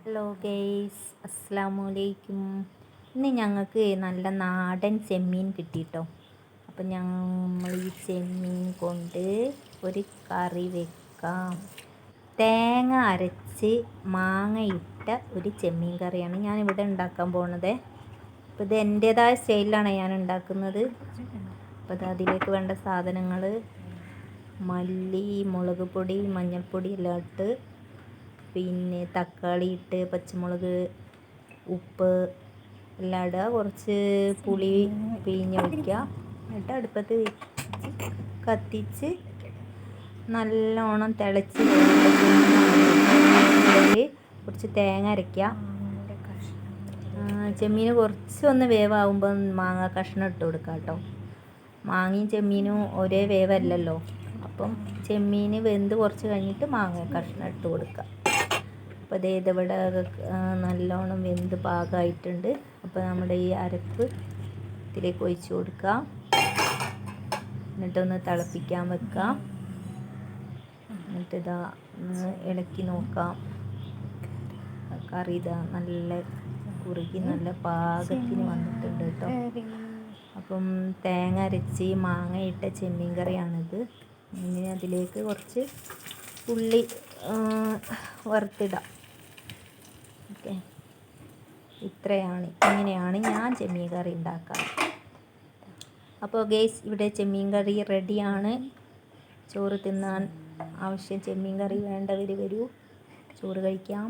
Hello guys, അസ്സലാമലൈക്കും. ഇന്ന് ഞങ്ങൾക്ക് നല്ല നാടൻ ചെമ്മീൻ കിട്ടിയിട്ടോ. അപ്പം നമ്മൾ ഈ ചെമ്മീൻ കൊണ്ട് ഒരു കറി വെക്കാം. തേങ്ങ അരച്ച് മാങ്ങ ഇട്ട ഒരു ചെമ്മീൻ കറിയാണ് ഞാനിവിടെ ഉണ്ടാക്കാൻ പോകുന്നത്. അപ്പോൾ ഇത് എൻ്റേതായ സ്റ്റൈലിലാണ് ഞാൻ ഉണ്ടാക്കുന്നത്. അപ്പോൾ അത് അതിലേക്ക് വേണ്ട സാധനങ്ങൾ മല്ലി, മുളക് പൊടി, മഞ്ഞൾപ്പൊടി എല്ലാം ഇട്ട്, പിന്നെ തക്കാളി ഇട്ട്, പച്ചമുളക്, ഉപ്പ് എല്ലാം ഇടുക. കുറച്ച് പുളി പിഴിഞ്ഞൊഴിക്കുക. എന്നിട്ട് അടുപ്പത്ത് കത്തിച്ച് നല്ലോണം തിളച്ച് കുറച്ച് തേങ്ങ അരയ്ക്കുക. ചെമ്മീൻ കുറച്ചൊന്ന് വേവാകുമ്പോൾ മാങ്ങ കഷ്ണം ഇട്ട് കൊടുക്കുക കേട്ടോ. മാങ്ങയും ചെമ്മീനും ഒരേ വേവല്ലല്ലോ. അപ്പം ചെമ്മീൻ വെന്ത് കുറച്ച് കഴിഞ്ഞിട്ട് മാങ്ങ കഷ്ണം ഇട്ട് കൊടുക്കുക. അപ്പോൾ ഇതിവിടെ നല്ലോണം വെന്ത് പാകമായിട്ടുണ്ട്. അപ്പോൾ നമ്മുടെ ഈ അരപ്പ് ഇതിലേക്ക് ഒഴിച്ച് കൊടുക്കുക. എന്നിട്ടൊന്ന് തിളപ്പിക്കാൻ വെക്കുക. എന്നിട്ട് ഇതാ ഒന്ന് ഇളക്കി നോക്കാം. കറി ഇതാ നല്ല കുറുകി നല്ല പാകത്തിന് വന്നിട്ടുണ്ട് കേട്ടോ. അപ്പം തേങ്ങ അരച്ച് മാങ്ങ ഇട്ട ചെമ്മീൻ കറിയാണിത്. ഇനി അതിലേക്ക് കുറച്ച് ഉള്ളി വറുത്തിടാം. ഓക്കെ, ഇങ്ങനെയാണ് ഞാൻ ചെമ്മീൻ കറി ഉണ്ടാക്കാറ്. അപ്പോൾ ഗെയ്സ്, ഇവിടെ ചെമ്മീൻ കറി റെഡിയാണ്. ചോറ് തിന്നാൻ ആവശ്യം ചെമ്മീൻ കറി വേണ്ടവർ വരൂ, ചോറ് കഴിക്കാം.